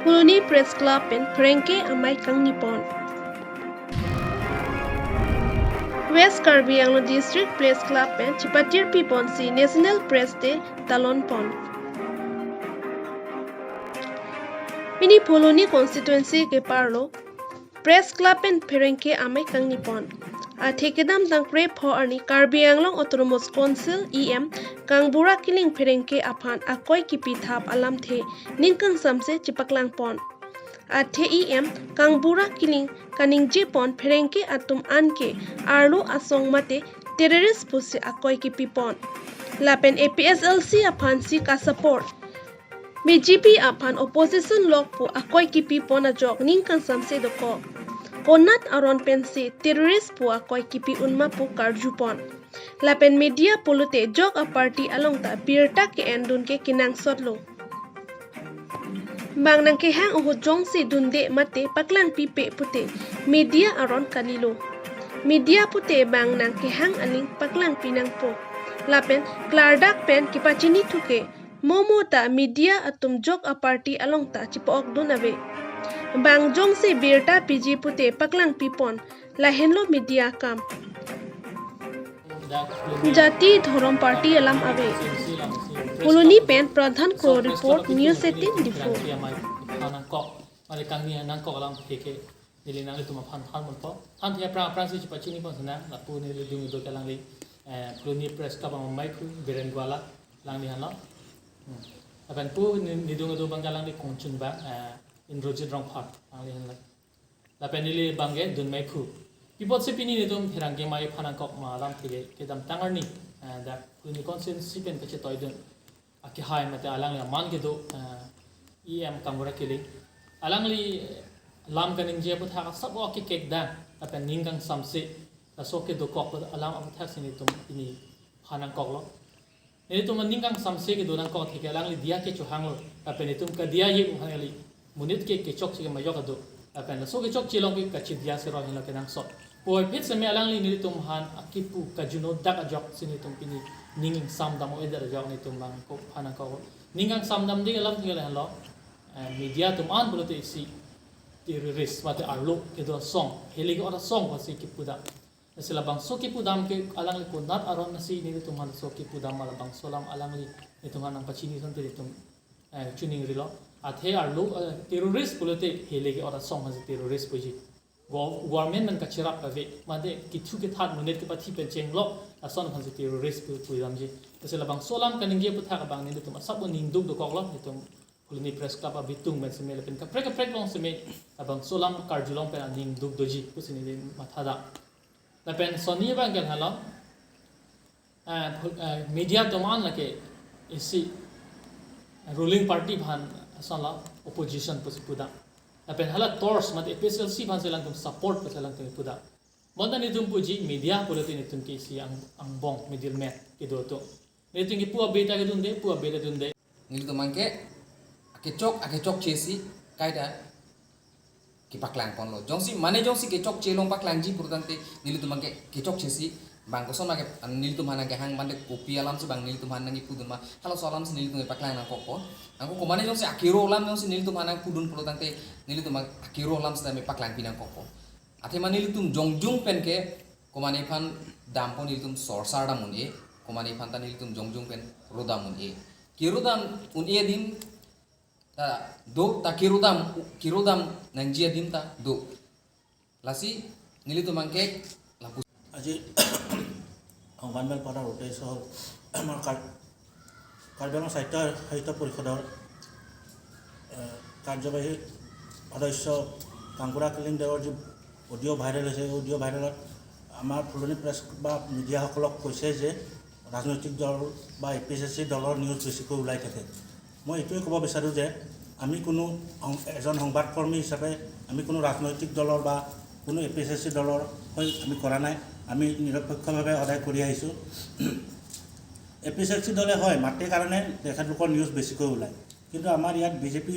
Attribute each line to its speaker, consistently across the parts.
Speaker 1: Puluni Press Club pen Perengke amai kang nipon. West Karbi Anglong District Press Club pen Chipatir Pipon si National Press Day talon pon. Mini Puluni constituency ke parlo Press Club pen Perengke amai kang nipon. Thekedam tangpre pho arni Karbi Anglong Autonomous Council EM kang bura kiling Perengke aphan akoi kipi thap alam the ningkang samse chipaklang pon. The EM kang bura kiling kaning jepon Perengke atum anke arlo asong mate terrorist pusi akoi kipi pon. Lapen APSLC aphan si ka support. BJP aphan opposition lok po akoi kipi pon ajok ningkang samse doko. Konat aron pensi terrorist po akoi kipi unma po karjupon. Lapen media polute jok a party along ta birta ke endun ke kinang sotlo. Bang nang ke hang uhut jong si dunde mate paklang pipe pute media aron kalilo. Media pute bang nang ke hang aning paklang pinang po. Lapen klardak pen kipachini tuke momo ta media atum jok a party along ta chipook dun ave. Bang jong si birta PG pute paklang pipon lahenlo media kam. Jati Dhorom Party alam ave. Puluni pen Pradhan Kro report News 18 Difo.
Speaker 2: Mari kang ni nang ko alam peke nili nang itu mapan han mon po han dia pra si cepat cini pon sana la pu ni dung do kalang li Puluni press ka bang mai ku berengwala lang ni hanlo apan pu ni dung do bang kalang li kongchun ba in rojit rong phat lang li han la pen nili bangge dun mai ku Pipot si pini ni dum hirang game ay panang kok malam tige kedam tangar ni da Puluni constituency pen kache toy dun aki hai mate alang la man ke do EM kamura kili alang li lam kaning je putha sab o ki kek da apen ninggang samse da so ke do kok alam am thak sini tum ini panang kok lo ni tum ninggang samse ke do nang kok thike alang li dia ke chu hang lo apen tum ka dia ye hang li munit ke chok chi ma yok do apen so ke chok chi long ke ka chi dia se ro hin lo ke nang so Poi pit se me alang li ni tum han akipu ka juno dak ajok sini tum pini ninging sam dam o eder ajok ni tum bang ko hana ko ningang sam dam ding alam thile han lo media tum an bulote si terrorist mate arlo ke do song heli ko ora song ko si kipuda sila bang so kipudam ke alang li ko nat aron na si ni tum han so kipudam mala bang solam alang li ni tum han ang pachini son te tum tuning rilo athe arlo terrorist bulote heli ke ora song ha terrorist puji government nang kachirap ave made kithu ke that munet ke pathi pen cheng lo ason khan terrorist pu ramji esela bang solam kaning ge putha ka bang ni tum sab ning duk do kok lo ni tum Puluni press club abitung ben semel pen ka prek long seme abang solam karjulong pen ning duk doji kusini de mathada la pen soni bang gel halo media toman la ke isi ruling party bhan asala opposition puda Apen hala tors mat APSLC ban selang tum support pa selang tum puda. Monda ni tum puji media pula tin tum ki si ang bong middleman ke do to. Ni tum ki pu beta ke dunde
Speaker 3: Nili tu mangke ake chok chesi kaida ki paklang pon lo. Jongsi ke chok chelong paklang ji purtante nili tu mangke ke chok chesi bang ko sona ke nili tu mana ke hang mande kopi alam se bang nili tu mana ngi pudun ma halo solam se nili tu paklang na kopo. Angko komane jongsi akiro lam jongsi nili tu mana pudun purtante nili tu mang akiro lam se me paklang pinang kopo. Ate man nili tu jongjung pen ke komane phan dampo nili tu sorsar damun e komane phan ta nili tu jongjung pen rodamun e. Kirudam un e dim ta do ta kirudam nang jia dim ta do. Lasi nili tu mangke
Speaker 4: আজি সংবাদমেল পতাৰ উদ্দেশ্য হ'ল আমাৰ কাৰ্বি আংলং সাহিত্য পৰিষদৰ কাৰ্যবাহী সদস্য কাংকুৰা কিলিং দেৱৰ যি অডিঅ' ভাইৰেল হৈছে এই অডিঅ' ভাইৰেলত আমাৰ পুৰণি প্ৰেছ বা মিডিয়াসকলক কৈছে যে ৰাজনৈতিক দল বা APSLC দলৰ নিউজ বেছিকৈ ওলাই থাকে মই এইটোৱে ক'ব বিচাৰোঁ যে আমি কোনো এজন সংবাদকৰ্মী হিচাপে আমি কোনো ৰাজনৈতিক দলৰ বা কোনো APSLC দলৰ হৈ আমি কৰা নাই আমি নিৰপেক্ষভাৱে সদায় কৰি আহিছোঁ APSLC দলে হয় মাতে কাৰণে তেখেতলোকৰ নিউজ বেছিকৈ ওলায় কিন্তু আমাৰ ইয়াত BJP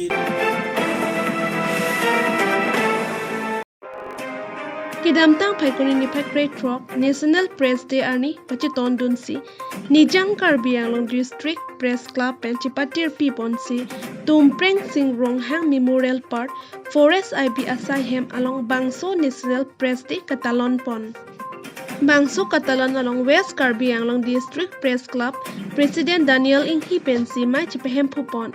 Speaker 1: Kidamtang Paikuni ni Pakre Trok National Press Day Arni Pachiton Dunsi Nijang Karbi Anglong District Press Club and Chipatir Piponsi Tumpreng Sing Ronghang Memorial Park Forest IB Asaihem along Bangso National Press Day Catalan Pon Bangso Catalan along West Karbi Anglong District Press Club President Daniel Inghi Pensi Mai Chipahem Pupon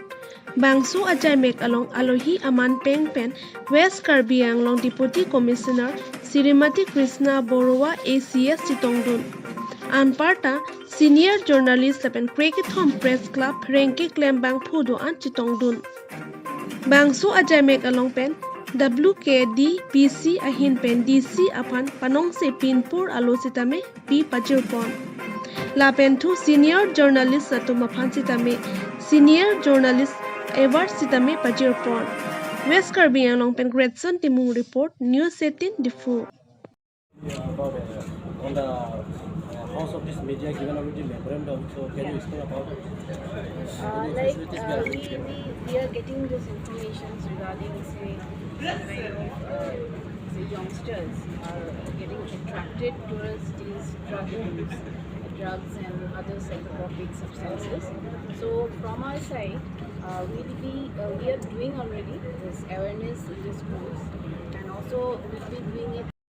Speaker 1: Bangso Ajaimek along Alohi Aman Peng Pen West Karbi Anglong Deputy Commissioner Sirimati Krishna Borowa ACS Chitongdun Anparta Senior Journalist Lapen Krekithom Press Club Rengke Klembang Phudo An Chitongdun Bangso Ajaimek along Pen WKD PC Ahin Pen DC Apan Panong Se Pinpur Alositame P Pajirpon Lapen Tu Senior Journalist Satumaphan Sitame Senior Journalist Ever Sitame Pajirpon West Karbi Anglong Pen Gretson Timung Report News 18 Difu
Speaker 5: About on the house of this media given already memorandum. So can you explain about it?
Speaker 6: We are getting this information regarding say youngsters are getting attracted towards these drugs and other psychotropic substances. So from our side, we are doing already this awareness in the schools, and also we'll be doing it